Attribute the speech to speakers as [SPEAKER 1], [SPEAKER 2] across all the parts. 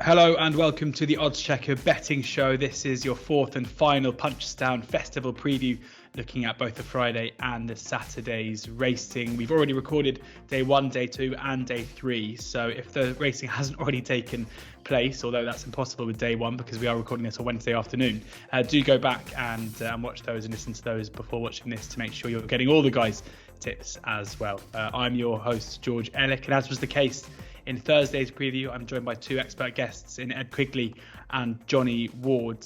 [SPEAKER 1] Hello and welcome to the Oddschecker betting show. This is your fourth and final Punchestown Festival preview, looking at both the Friday and the Saturday's racing. We've already recorded day 1, day 2 and day 3. So if the racing hasn't already taken place, although that's impossible with day 1 because we are recording this on Wednesday afternoon, do go back and watch those and listen to those before watching this to make sure you're getting all the guys' tips as well. I'm your host, George Elek, and as was the case in Thursday's preview, I'm joined by two expert guests in Ed Quigley and Johnny Ward.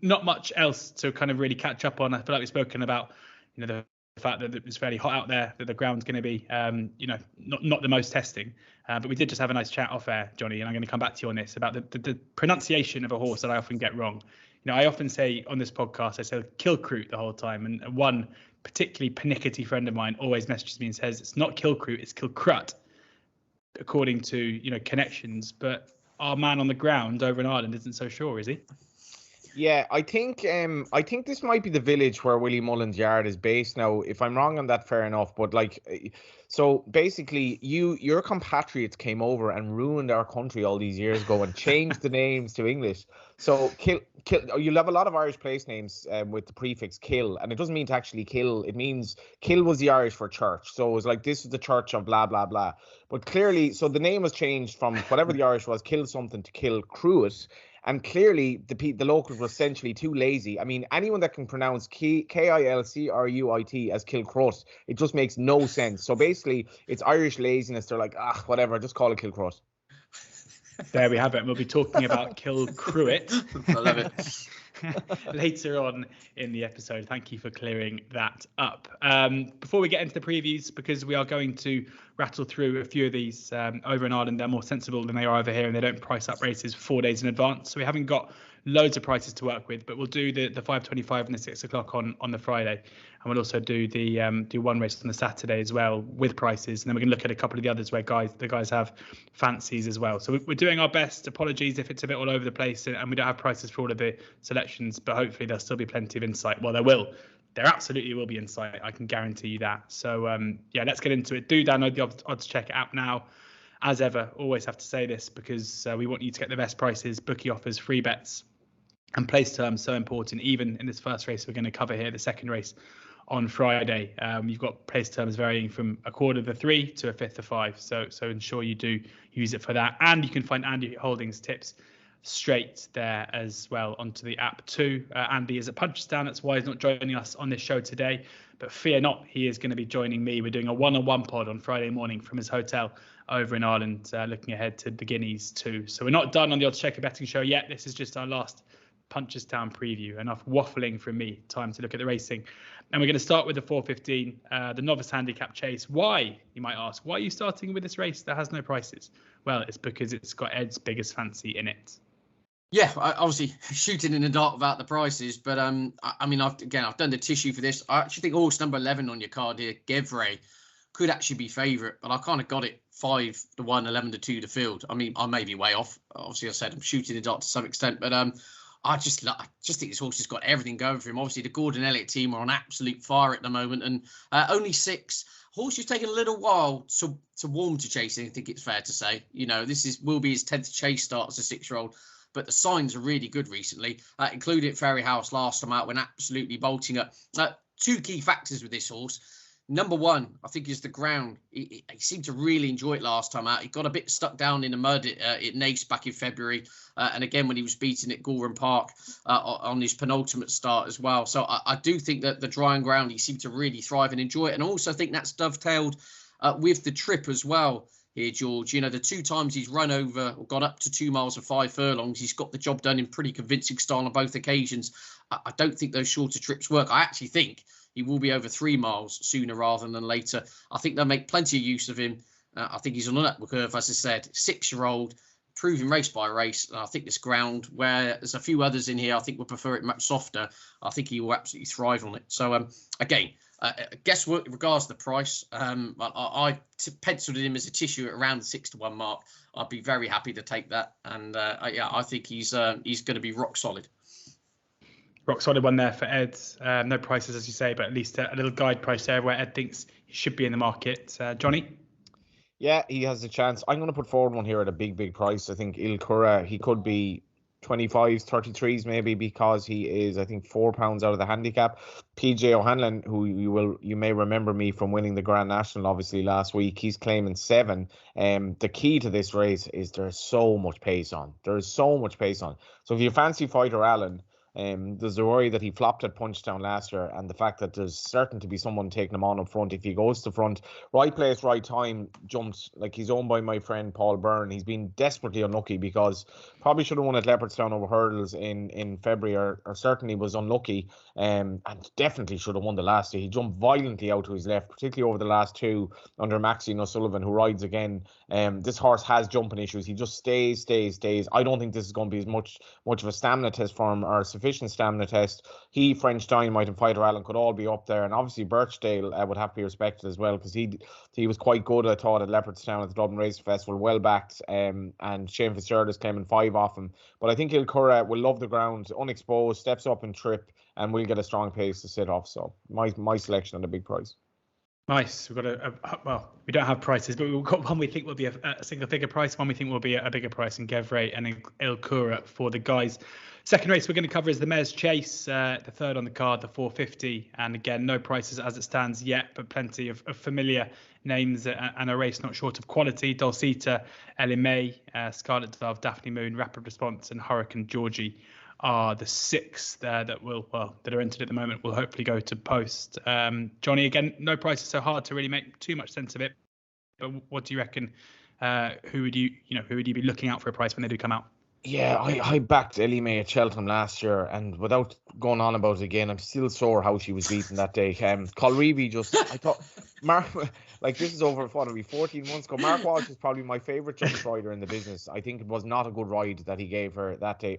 [SPEAKER 1] Not much else to kind of really catch up on. I feel like we've spoken about, the fact that it's fairly hot out there, that the ground's going to be, not the most testing. But we did just have a nice chat off air, Johnny, and I'm going to come back to you on this about the pronunciation of a horse that I often get wrong. I often say on this podcast, I say Kilcroot the whole time, and one particularly pernickety friend of mine always messages me and says it's not Kilcroot, it's Kilcrut, according to connections. But our man on the ground over in Ireland isn't so sure, is he?
[SPEAKER 2] Yeah, I think this might be the village where Willie Mullins' yard is based. Now, if I'm wrong on that, fair enough. But so basically, your compatriots came over and ruined our country all these years ago and changed the names to English. So you'll have a lot of Irish place names with the prefix kill, and it doesn't mean to actually kill. It means kill was the Irish for church. So it was like, this is the church of blah blah blah. But clearly, so the name was changed from whatever the Irish was, kill something, to kill Cruit. And clearly, the locals were essentially too lazy. I mean, anyone that can pronounce Kilcruit as Kilcrut, it just makes no sense. So basically, it's Irish laziness. They're like, whatever, just call it Kilcrut.
[SPEAKER 1] There we have it. We'll be talking about Kilcruit.
[SPEAKER 3] I love it.
[SPEAKER 1] Later on in the episode. Thank you for clearing that up. Before we get into the previews, because we are going to rattle through a few of these over in Ireland, they're more sensible than they are over here, and they don't price up races 4 days in advance. So we haven't got loads of prices to work with, but we'll do the 5:25 and the 6 o'clock on the Friday, and we'll also do the do one race on the Saturday as well with prices, and then we're going to look at a couple of the others where the guys have fancies as well. So we're doing our best. Apologies if it's a bit all over the place and we don't have prices for all of the selections, but hopefully there'll still be plenty of insight. Well, there absolutely will be insight, I can guarantee you that. So let's get into it. Do download the Oddschecker app now. As ever, always have to say this because we want you to get the best prices, bookie offers, free bets, and place terms. So important, even in this first race we're going to cover here, the second race on Friday. You've got place terms varying from a quarter to 3 to a fifth to 5. So ensure you do use it for that. And you can find Andy Holding's tips straight there as well onto the app too. Andy is at Punchestown, that's why he's not joining us on this show today, but fear not, he is going to be joining me. We're doing a one-on-one pod on Friday morning from his hotel over in Ireland, looking ahead to the Guineas too. So we're not done on the Oddschecker betting show yet. This is just our last Punchestown preview. Enough waffling from me, time to look at the racing, and we're going to start with the 4:15, the Novice Handicap Chase. Why, you might ask, why are you starting with this race that has no prices? Well, it's because it's got Ed's biggest fancy in it.
[SPEAKER 3] Yeah, obviously shooting in the dark about the prices, but I've done the tissue for this. I actually think horse number 11 on your card here, Gevre, could actually be favourite, but I kind of got it 5-1, 11-2 to field. I mean, I may be way off. Obviously, I said I'm shooting in the dark to some extent, but I just think this horse has got everything going for him. Obviously, the Gordon Elliott team are on absolute fire at the moment, and only 6. Horse who's taken a little while to warm to chasing, I think it's fair to say. This will be his 10th chase start as a 6-year-old. But the signs are really good recently, including Ferry House last time out when absolutely bolting up. 2 key factors with this horse. Number 1, I think, is the ground. He seemed to really enjoy it last time out. He got a bit stuck down in the mud at Nace back in February. And again, when he was beaten at Goulburn Park on his penultimate start as well. So I do think that the drying ground, he seemed to really thrive and enjoy it. And also think that's dovetailed with the trip as well. Here, George, the 2 times he's run over or got up to 2 miles and 5 furlongs, he's got the job done in pretty convincing style on both occasions. I don't think those shorter trips work. I actually think he will be over 3 miles sooner rather than later. I think they'll make plenty of use of him. I think he's on an upward curve, as I said, 6-year-old, proven race by race. And I think this ground, where there's a few others in here, I think will prefer it much softer. I think he will absolutely thrive on it. So, again, guesswork in regards to the price. I penciled him as a tissue at around the 6-1 mark. I'd be very happy to take that, and I think he's going to be rock solid.
[SPEAKER 1] Rock solid one there for Ed. No prices, as you say, but at least a little guide price there where Ed thinks he should be in the market. Johnny?
[SPEAKER 2] Yeah, he has a chance. I'm going to put forward one here at a big price. I think Ilkura, he could be 25s, 33s maybe, because he is, I think, £4 out of the handicap. PJ O'Hanlon, who you may remember me from winning the Grand National obviously last week, he's claiming 7. The key to this race is there's so much pace on. There's so much pace on. So if you fancy Fighter Allen, there's the worry that he flopped at Punchestown last year, and the fact that there's certain to be someone taking him on up front. If he goes to front, right place, right time, jumps, like he's owned by my friend Paul Byrne. He's been desperately unlucky because probably should have won at Leopardstown over hurdles in February, or certainly was unlucky, and definitely should have won the last day. He jumped violently out to his left, particularly over the last 2 under Maxine O'Sullivan, who rides again. This horse has jumping issues. He just stays. I don't think this is going to be as much of a stamina test for him, or a sufficient stamina test. He, French Dynamite, and Fighter Allen could all be up there, and obviously Birchdale would have to be respected as well, because he was quite good, I thought, at Leopardstown at the Dublin Race Festival, well backed, and Shane Fitzgerald is claiming 5 off him. But I think Ilkura will love the ground, unexposed, steps up and trip, and will get a strong pace to sit off. So my selection at a big price.
[SPEAKER 1] Nice. We've got well, we don't have prices, but we've got one we think will be a single figure price, one we think will be a bigger price in Gevre and in Ilkura for the guys. Second race we're going to cover is the Mares Chase, the third on the card, the 450. And again, no prices as it stands yet, but plenty of familiar names and a race not short of quality. Dulcita, Elimay, Scarlet Dove, Daphne Moon, Rapid Response, and Hurricane Georgie are the 6 that are entered at the moment. Will hopefully go to post. Johnny, again, no prices, so hard to really make too much sense of it. But what do you reckon? Who would you be looking out for a price when they do come out?
[SPEAKER 2] Yeah, I backed Elimay at Cheltenham last year, and without going on about it again, I'm still sore how she was beaten that day. Colreevy I thought, Mark, like this is over, 14 months ago. Mark Walsh is probably my favourite jump rider in the business. I think it was not a good ride that he gave her that day.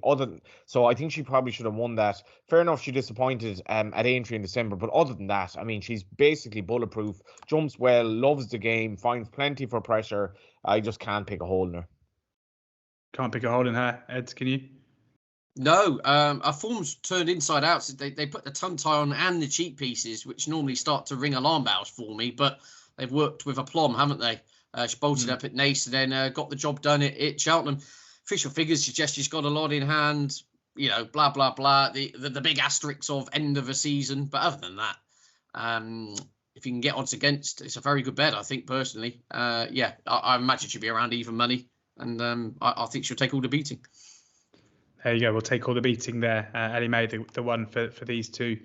[SPEAKER 2] So I think she probably should have won that. Fair enough, she disappointed at Aintree in December, but other than that, I mean, she's basically bulletproof, jumps well, loves the game, finds plenty for pressure. I just can't pick a hole in her.
[SPEAKER 1] Can't pick a hole in her, Ed, can you?
[SPEAKER 3] No, our form's turned inside out. So they put the tongue tie on and the cheek pieces, which normally start to ring alarm bells for me, but they've worked with aplomb, haven't they? She bolted up at Nace and then got the job done at Cheltenham. Official figures suggest she's got a lot in hand, blah, blah, blah. The big asterisks of end of a season. But other than that, if you can get odds against, it's a very good bet, I think, personally. I imagine she'll be around even money. And I think she'll take all the beating.
[SPEAKER 1] There you go. We'll take all the beating there. Elimay, the one for these two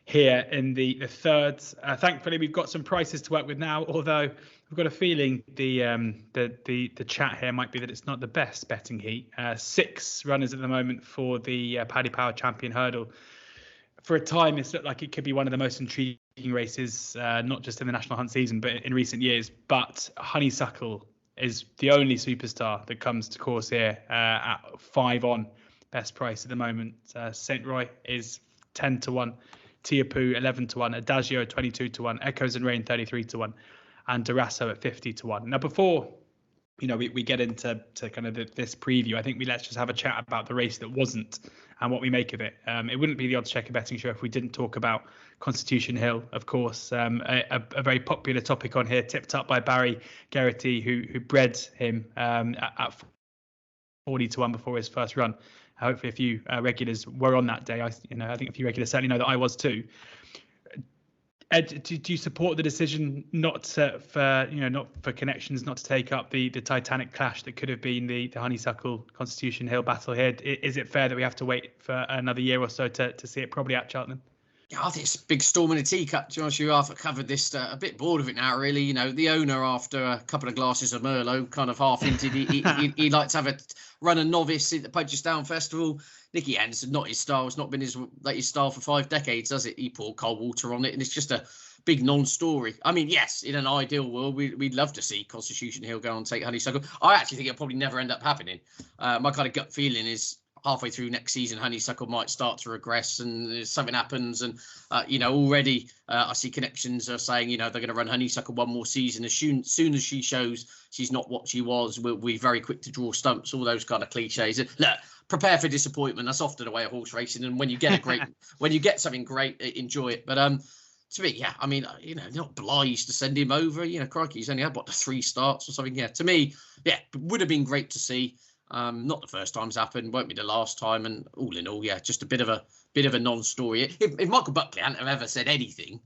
[SPEAKER 1] here in the thirds. Thankfully, we've got some prices to work with now. Although we've got a feeling the chat here might be that it's not the best betting heat. 6 runners at the moment for the Paddy Power Champion Hurdle. For a time, it's looked like it could be one of the most intriguing races, not just in the National Hunt season, but in recent years. But Honeysuckle is the only superstar that comes to course here at 5 on best price at the moment. St. Roy is 10-1, Tiapu 11-1, Adagio 22-1, Echoes and Rain 33-1, and Durasso at 50-1. Now, before we get into kind of this preview, I think let's just have a chat about the race that wasn't and what we make of it. It wouldn't be the oddschecker betting show if we didn't talk about Constitution Hill, of course, a very popular topic on here, tipped up by Barry Geraghty, who bred him at 40-1 before his first run. Hopefully a few regulars were on that day. I think a few regulars certainly know that I was too. Ed, do you support the decision not for connections not to take up the Titanic clash that could have been the Honeysuckle Constitution Hill battle here? Is it fair that we have to wait for another year or so to see it probably at Cheltenham?
[SPEAKER 3] Yeah, I think it's a big storm in a teacup. To be honest with you, I've covered this a bit bored of it now, really. The owner, after a couple of glasses of Merlot, kind of half hinted he liked to have a run a novice at the Punchestown Festival. Nicky Henderson, not his style. It's not been his style for 5 decades, has it? He poured cold water on it, and it's just a big non-story. I mean, yes, in an ideal world, we'd love to see Constitution Hill go and take Honeysuckle. I actually think it'll probably never end up happening. My kind of gut feeling is halfway through next season, Honeysuckle might start to regress and something happens. And, already I see connections are saying, they're going to run Honeysuckle one more season. As soon as she shows she's not what she was, we'll be very quick to draw stumps, all those kind of cliches. And look, prepare for disappointment. That's often the way of horse racing. And when you get when you get something great, enjoy it. But to me, yeah, I mean, you know, not obliged to send him over. You know, crikey, he's only had what, 3 starts or something. Yeah, to me, yeah, would have been great to see. Not the first time's happened, won't be the last time. And all in all, yeah, just a bit of a non-story. If Michael Buckley hadn't have ever said anything,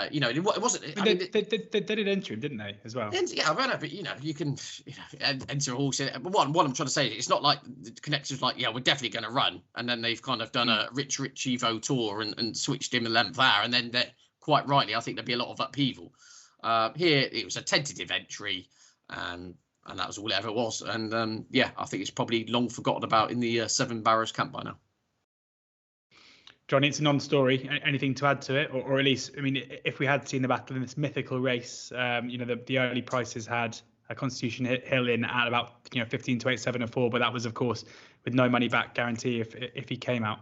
[SPEAKER 3] you know, it wasn't.
[SPEAKER 1] I mean, they did enter him, didn't they, as well?
[SPEAKER 3] Yeah, I know, but you know, you can enter a horse. But what I'm trying to say is, it's not like the connection's like, yeah, we're definitely going to run, and then they've kind of done a Rich Evo tour and switched him a length there, and then quite rightly, I think there'd be a lot of upheaval. Here, it was a tentative entry, and that was all it ever was. And yeah, I think it's probably long forgotten about in the Seven Barrows camp by now.
[SPEAKER 1] Johnny, it's a non-story. Anything to add to it, or at least, I mean, if we had seen the battle in this mythical race, you know, the early prices had a Constitution Hill in at about 15 to 8, 7 or 4, but that was of course with no money back guarantee if he came out.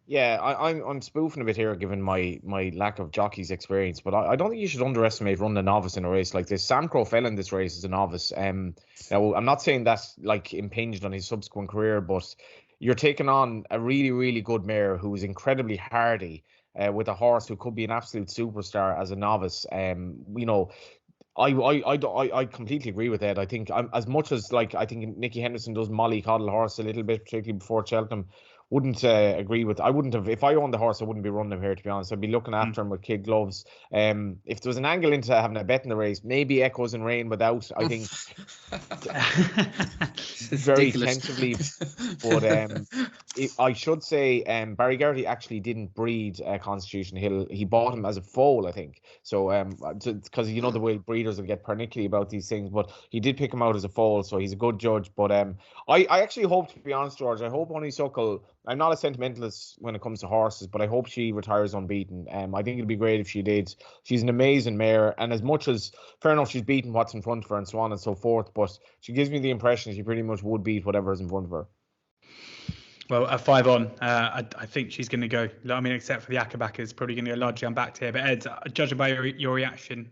[SPEAKER 2] Yeah, I'm spoofing a bit here, given my lack of jockey's experience, but I don't think you should underestimate running a novice in a race like this. Sam Crow fell in this race as a novice. Now I'm not saying that's like impinged on his subsequent career, but you're taking on a really, really good mare who is incredibly hardy, with a horse who could be an absolute superstar as a novice. You know, I completely agree with Ed. I think as much as I think Nicky Henderson does mollycoddle horse a little bit, particularly before Cheltenham. Wouldn't agree with. I wouldn't have, if I owned the horse, I wouldn't be running him here, to be honest. I'd be looking after him with kid gloves. If there was an angle into having a bet in the race, maybe Echoes and Rain without, I think very tentatively. But I should say Barry Geraghty actually didn't breed Constitution Hill. He bought him as a foal, I think. So because you know the way breeders will get pernickety about these things, but he did pick him out as a foal, so he's a good judge. But I actually hope, to be honest, George, I hope Honeysuckle. I'm not a sentimentalist when it comes to horses, but I hope she retires unbeaten. I think it'd be great if she did. She's an amazing mare, and as much as, fair enough, she's beaten what's in front of her and so on and so forth, but she gives me the impression she pretty much would beat whatever's in front of her.
[SPEAKER 1] Well, at 5 on, I think she's going to go. I mean, except for the Akabakers, probably going to go largely unbacked here. But Ed, judging by your reaction,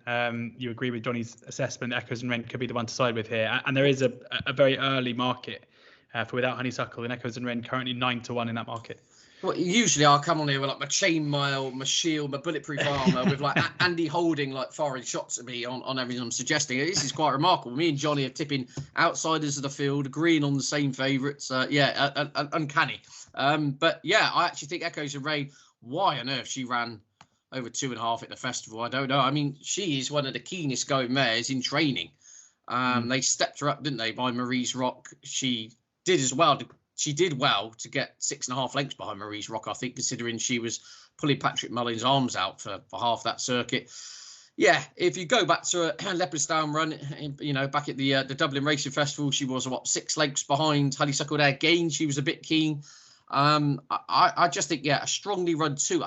[SPEAKER 1] you agree with Johnny's assessment. Echoes and Ren could be the one to side with here, and there is a very early market. For Without Honeysuckle, and Echoes and Ren currently 9 to 1 in that market.
[SPEAKER 3] Well, usually I'll come on here with like my chainmail, my shield, my bulletproof armor, with like Andy Holding like firing shots at me on everything I'm suggesting. This is quite remarkable. Me and Johnny are tipping outsiders of the field, agreeing on the same favourites. Uncanny. But yeah, I actually think Echoes and Ren. Why on earth she ran over 2.5 at the festival? I don't know. I mean, she is one of the keenest going mares in training. They stepped her up, didn't they, by Marie's Rock? She did as well. She did well to get 6.5 lengths behind Marie's Rock, I think, considering she was pulling Patrick Mullins' arms out for half that circuit. Yeah, if you go back to a Leopardstown run, you know, back at the Dublin Racing Festival, she was 6 lengths behind Honeysuckle there. Again, she was a bit keen. I just think, yeah, a strongly run 2.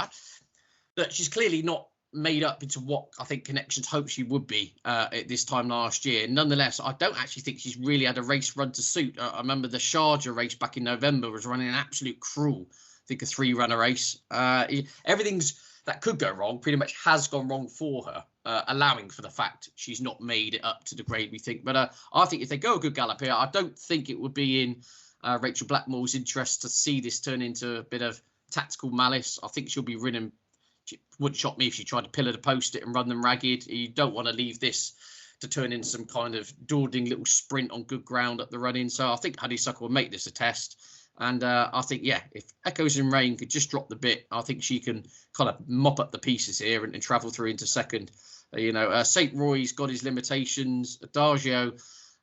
[SPEAKER 3] Look, she's clearly not made up into what I think Connections hoped she would be at this time last year. Nonetheless, I don't actually think she's really had a race run to suit. I remember the Sharjah race back in November was running an absolute cruel, I think, a 3-runner race. Everything's that could go wrong pretty much has gone wrong for her, allowing for the fact she's not made it up to the grade we think. But I think if they go a good gallop here, I don't think it would be in Rachel Blackmore's interest to see this turn into a bit of tactical malice. I think she'll be ridden. It wouldn't shock me if she tried to pillar the post it and run them ragged. You don't want to leave this to turn into some kind of dawdling little sprint on good ground up the run-in. So I think Honeysuckle will make this a test. And I think, yeah, if Echoes and Rain could just drop the bit, I think she can kind of mop up the pieces here and travel through into second. St. Roy's got his limitations. Adagio,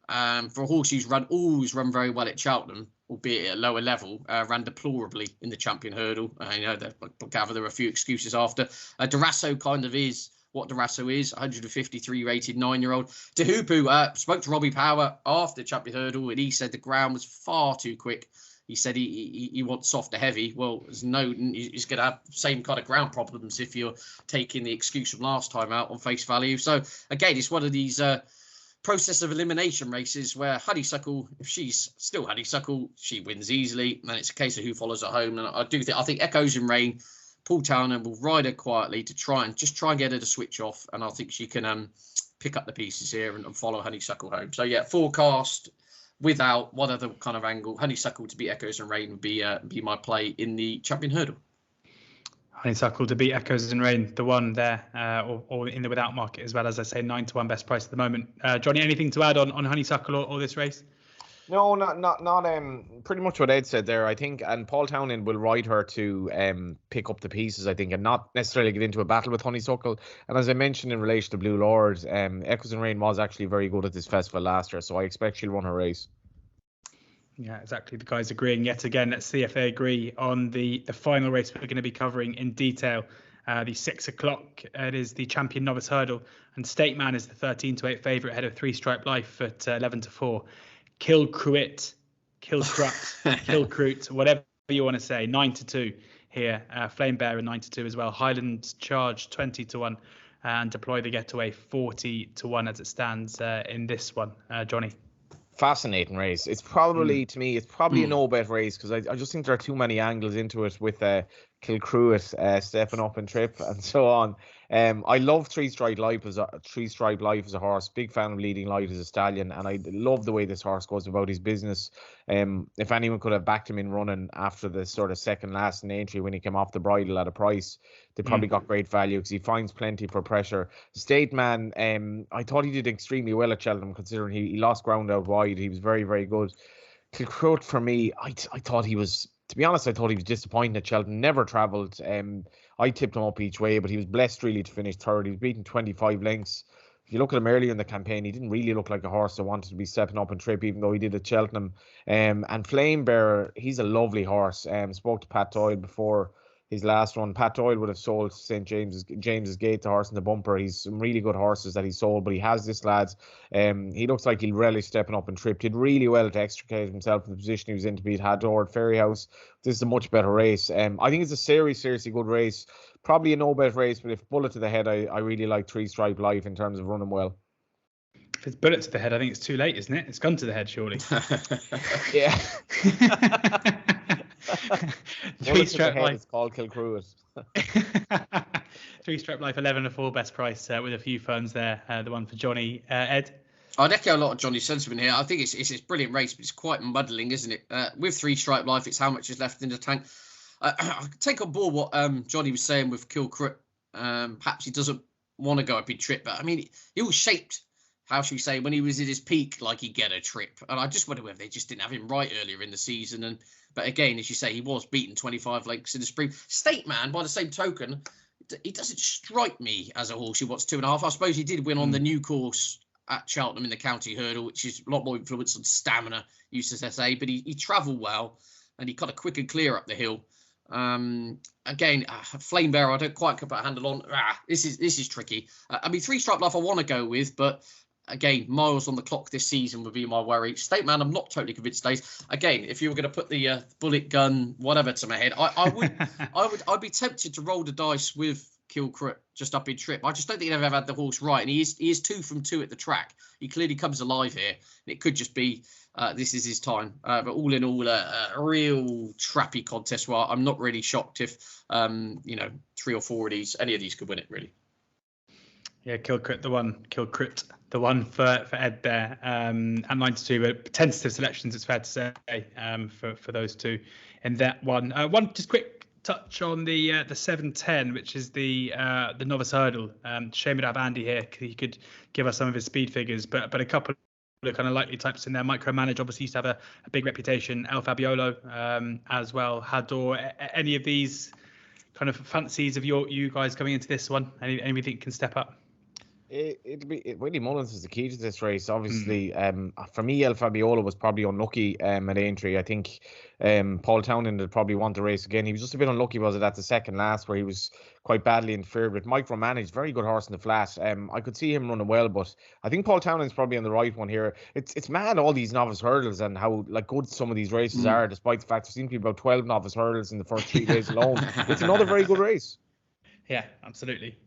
[SPEAKER 3] for a horse who's always run very well at Cheltenham, albeit at a lower level, ran deplorably in the Champion Hurdle. I gather there were a few excuses after. Durasso kind of is what Durasso is, 153 rated 9-year-old. Tehupu spoke to Robbie Power after Champion Hurdle, and he said the ground was far too quick. He said he wants soft to heavy. Well, he's going to have the same kind of ground problems if you're taking the excuse from last time out on face value. So again, it's one of these process of elimination races where Honeysuckle, if she's still Honeysuckle, she wins easily. And it's a case of who follows at home. And I think Echoes and Rain, Paul Townend will ride her quietly to try and get her to switch off. And I think she can pick up the pieces here and follow Honeysuckle home. So yeah, forecast without what other kind of angle. Honeysuckle to beat Echoes and Rain would be my play in the Champion Hurdle.
[SPEAKER 1] Honeysuckle to beat Echoes and Rain, the one there, or in the without market as well, as I say, 9-1 best price at the moment. Johnny, anything to add on Honeysuckle or this race?
[SPEAKER 2] No, not pretty much what Ed said there, I think, and Paul Townend will ride her to pick up the pieces, I think, and not necessarily get into a battle with Honeysuckle. And as I mentioned in relation to Blue Lord, Echoes and Rain was actually very good at this festival last year, so I expect she'll run her race.
[SPEAKER 1] Yeah, exactly. The guys agreeing yet again. Let's see if they agree on the final race we're going to be covering in detail. The 6 o'clock, it is the Champion Novice Hurdle, and State Man is the 13-8 favourite ahead of 3 Stripe Life at 11-4. Kilcruit, Kilcruit, whatever you want to say, 9-2 here. Flame Bearer 9-2 as well. Highland Charge 20-1, and Deploy the Getaway 40-1 as it stands in this one. Johnny.
[SPEAKER 2] Fascinating race. It's probably, to me, it's probably a no-bet race, because I just think there are too many angles into it with Kilcruit stepping up and trip and so on. I love Three Stripe Life as a horse. Big fan of Leading Light as a stallion, and I love the way this horse goes about his business. If anyone could have backed him in running after the sort of second last in the entry when he came off the bridle at a price, they probably got great value, because he finds plenty for pressure. State Man, I thought he did extremely well at Cheltenham, considering he lost ground out wide. He was very, very good. Kilcruit, for me, I thought he was, to be honest, I thought he was disappointing at Cheltenham. Never travelled. I tipped him up each way, but he was blessed really to finish third. He was beaten 25 lengths. If you look at him earlier in the campaign, he didn't really look like a horse that wanted to be stepping up and trip, even though he did at Cheltenham. And Flame Bearer, he's a lovely horse. Spoke to Pat Doyle before his last run. Pat Doyle would have sold St. James's Gate, the horse in the bumper. He's some really good horses that he sold, but he has this, lads. He looks like he'll relish stepping up and trip. Did really well to extricate himself from the position he was in to beat Hador at Ferryhouse. This is a much better race. I think it's a seriously good race. Probably a no-bet race, but if bullet to the head, I really like Three Stripe Life in terms of running well.
[SPEAKER 1] If it's bullet to the head, I think it's too late, isn't it? It's gun to the head, surely.
[SPEAKER 2] Yeah.
[SPEAKER 1] Three Stripe Life.
[SPEAKER 2] It's called Kilcruit.
[SPEAKER 1] 3 Stripe Life 11-4 best price with a few funds there. The one for Johnny. Ed?
[SPEAKER 3] I'd echo a lot of Johnny's sentiment here. I think it's a brilliant race, but it's quite muddling, isn't it? With 3 Stripe Life, it's how much is left in the tank. I take on board what Johnny was saying with Kilcruit. Perhaps he doesn't want to go a big trip, but I mean, he was shaped, how should we say, when he was at his peak, like he'd get a trip. And I just wonder whether they just didn't have him right earlier in the season. But again, as you say, he was beaten 25 lengths in the spring. State Man, by the same token, he doesn't strike me as a horse who wants 2.5. I suppose he did win on the new course at Cheltenham in the County Hurdle, which is a lot more influence on stamina, USSA, but he travelled well and he kind of quick and clear up the hill. Again, Flame Bearer, I don't quite put a handle on. This is tricky. I mean, 3 Stripe Life I want to go with, but again, miles on the clock this season would be my worry. State Man, I'm not totally convinced stays. Again, if you were going to put the bullet gun, whatever, to my head, I'd be tempted to roll the dice with Kilcruit just up in trip. I just don't think they've ever had the horse right, and he is 2 from 2 at the track. He clearly comes alive here, and it could just be this is his time. But all in all, a real trappy contest. Well, I'm not really shocked if 3 or 4 of these, any of these could win it, really.
[SPEAKER 1] Yeah, Kilcruit the one for Ed there at 9-2, but tentative selections, it's fair to say, for those two in that one. One just quick touch on the 7-10, which is the Novice Hurdle. Shame we don't have Andy here, because he could give us some of his speed figures, but a couple of kind of likely types in there. Micromanage obviously used to have a big reputation. El Fabiolo as well. Hador. Any of these kind of fancies of you guys coming into this one? Anything can step up?
[SPEAKER 2] Willie Mullins is the key to this race. Obviously, for me, El Fabiolo was probably unlucky at entry. I think Paul Townend would probably want the race again. He was just a bit unlucky, was it, at the second last, where he was quite badly interfered with. Micromanaged, very good horse in the flat. I could see him running well, but I think Paul Townend's probably on the right one here. It's mad, all these novice hurdles and how good some of these races are, despite the fact there seem to be about 12 novice hurdles in the first 3 days alone. It's another very good race.
[SPEAKER 1] Yeah, absolutely.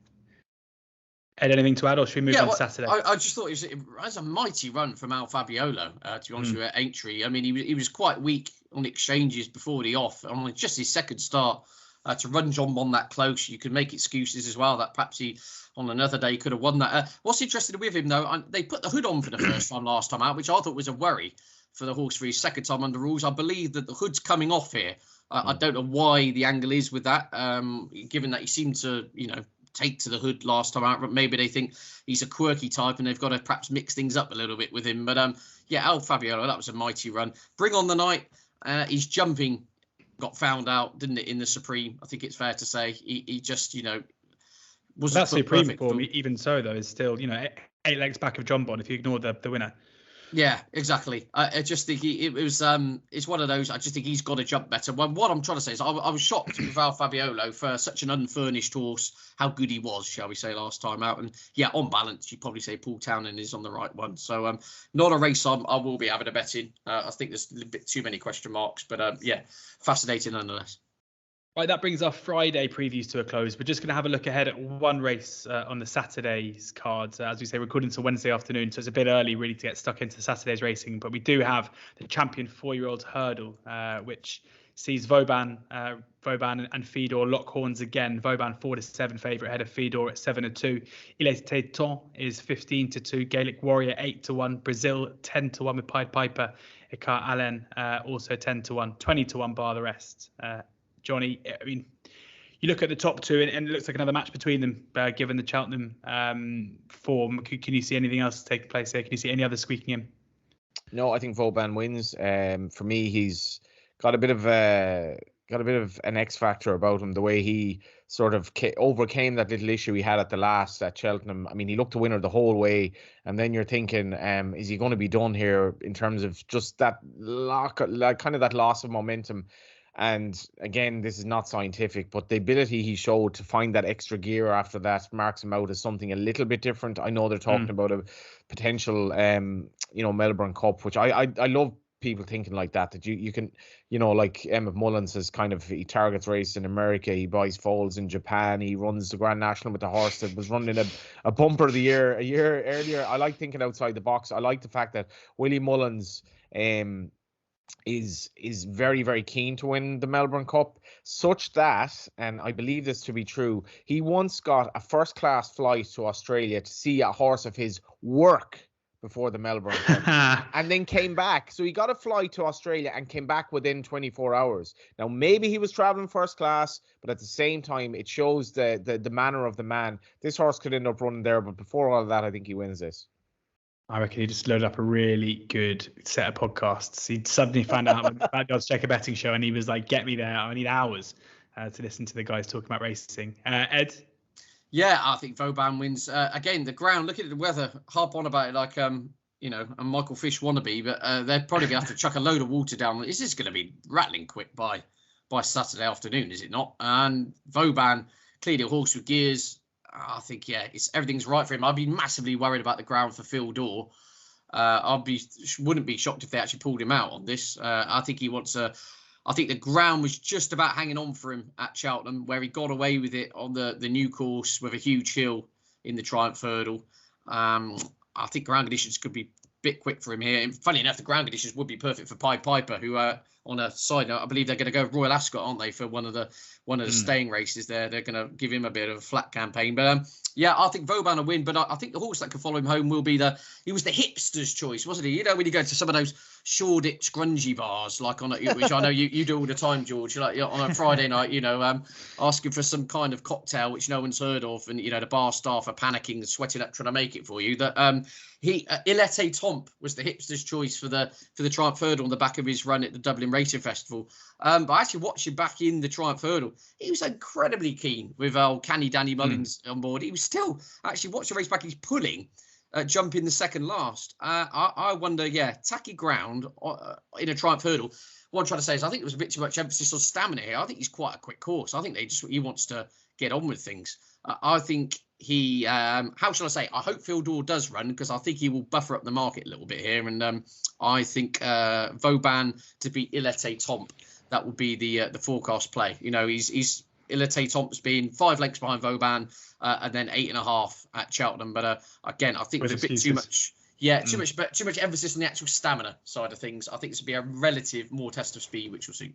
[SPEAKER 1] Ed, anything to add, or should we move on to Saturday?
[SPEAKER 3] I just thought it was a mighty run from Al Fabiolo, to be honest with you, at entry. I mean, he was quite weak on exchanges before the off. I mean, just his second start to run John Bond that close. You could make excuses as well that perhaps he, on another day, could have won that. What's interesting with him, though, they put the hood on for the first time last time out, which I thought was a worry. for the horse for his second time under rules. I believe that the hood's coming off here. I don't know why the angle is with that, given that he seemed to, take to the hood last time out. But maybe they think he's a quirky type and they've got to perhaps mix things up a little bit with him. But El Fabiolo, that was a mighty run. Bring on the Night. His jumping got found out, didn't it, in the Supreme? I think it's fair to say he just, wasn't
[SPEAKER 1] that Supreme
[SPEAKER 3] perfect
[SPEAKER 1] form. Even so, though, is still 8 legs back of John Bond if you ignore the winner.
[SPEAKER 3] Yeah, exactly. I just think it's one of those. I just think he's got to jump better. Well, what I'm trying to say is I was shocked with El Fabiolo for such an unfurnished horse, how good he was, shall we say, last time out. And yeah, on balance, you'd probably say Paul Townend is on the right one. So not a race I will be having a bet in. I think there's a bit too many question marks, but fascinating nonetheless.
[SPEAKER 1] Right, that brings our Friday previews to a close. We're just going to have a look ahead at one race on the Saturday's cards. As we say, recording to Wednesday afternoon, so it's a bit early really to get stuck into Saturday's racing. But we do have the champion 4-year-old hurdle, which sees Vauban and Fedor lock horns again. Vauban 4-7 favourite ahead of Fedor at 7-2. Il Était Temps is 15-2. Gaelic Warrior 8-1. Brazil 10-1 with Pied Piper. Ecart Allen also 10-1. 20-1 bar the rest. Johnny, I mean, you look at the top two and it looks like another match between them, given the Cheltenham form. Can you see anything else taking place here? Can you see any other squeaking in?
[SPEAKER 2] No, I think Vauban wins. For me, he's got a bit of an X factor about him. The way he sort of overcame that little issue he had at the last at Cheltenham. I mean, he looked a winner the whole way, and then you're thinking, is he going to be done here in terms of just that that loss of momentum? And again, this is not scientific, but the ability he showed to find that extra gear after that marks him out as something a little bit different. I know they're talking about a potential, Melbourne Cup, which I love people thinking like that you can, like Emmett Mullins has he targets race in America, he buys foals in Japan, he runs the Grand National with the horse that was running a bumper a year earlier. I like thinking outside the box. I like the fact that Willie Mullins, is very, very keen to win the Melbourne Cup, such that, and I believe this to be true, he once got a first-class flight to Australia to see a horse of his work before the Melbourne Cup, and then came back. So he got a flight to Australia and came back within 24 hours. Now, maybe he was traveling first class, but at the same time, it shows the manner of the man. This horse could end up running there, but before all of that, I think he wins this.
[SPEAKER 1] I reckon he just loaded up a really good set of podcasts. He suddenly found out about the oddschecker betting show, and he was like, "Get me there! I need hours to listen to the guys talking about racing." Ed?
[SPEAKER 3] Yeah, I think Vauban wins. Again, the ground. Looking at the weather, harp on about it like a Michael Fish wannabe, but they're probably gonna have to chuck a load of water down. This is going to be rattling quick by Saturday afternoon, is it not? And Vauban, clearly a horse with gears. I think, everything's right for him. I'd be massively worried about the ground for Phil Dorr. Wouldn't be shocked if they actually pulled him out on this. I think he wants I think the ground was just about hanging on for him at Cheltenham, where he got away with it on the new course with a huge hill in the Triumph Hurdle. I think ground conditions could be a bit quick for him here. And funny enough, the ground conditions would be perfect for Pied Piper, who on a side note, I believe they're going to go Royal Ascot, aren't they, for one of the staying races there. They're going to give him a bit of a flat campaign. But I think Vauban will win. But I think the horse that can follow him home will be he was the hipster's choice, wasn't he? When you go to some of those Shoreditch grungy bars, like which I know you do all the time, George, like on a Friday night, asking for some kind of cocktail which no one's heard of, and the bar staff are panicking and sweating up trying to make it for you. That Il Était Temps was the hipster's choice for the Triumph Hurdle on the back of his run at the Dublin Racing Festival. But I actually watched him back in the Triumph Hurdle. He was incredibly keen with canny Danny Mullins on board. He was still actually watch the race back. He's pulling. Jumping the second last. I wonder, tacky ground in a Triumph Hurdle. What I'm trying to say is I think there was a bit too much emphasis on stamina here. I think he's quite a quick horse. I think he wants to get on with things. I think he, how shall I say, I hope Phil Dorr does run, because I think he will buffer up the market a little bit here. And I think Vauban to beat Il Était Temps, that would be the forecast play. He's Il Était Temps being 5 lengths behind Vauban, and then 8.5 at Cheltenham. But again, I think there's a bit too much. Yeah, too much emphasis on the actual stamina side of things. I think this would be a relative more test of speed, which will suit.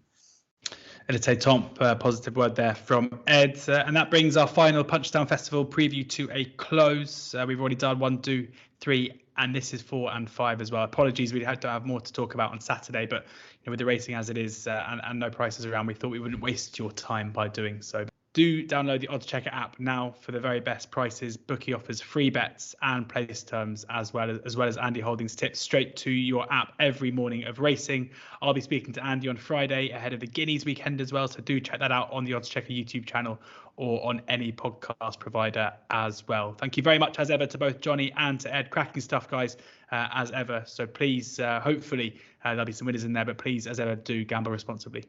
[SPEAKER 1] Il Était Temps, positive word there from Ed. And that brings our final Punchestown Festival preview to a close. We've already done 1, 2, 3, and this is 4 and 5 as well. Apologies, we had to have more to talk about on Saturday, but with the racing as it is and no prices around, we thought we wouldn't waste your time by doing so. Do download the oddschecker app now for the very best prices. Bookie offers free bets and place terms, as well as Andy Holding's tips straight to your app every morning of racing. I'll be speaking to Andy on Friday ahead of the Guineas weekend as well, so do check that out on the oddschecker YouTube channel or on any podcast provider as well. Thank you very much as ever to both Johnny and to Ed. Cracking stuff, guys, as ever. So please, hopefully there'll be some winners in there, but please, as ever, do gamble responsibly.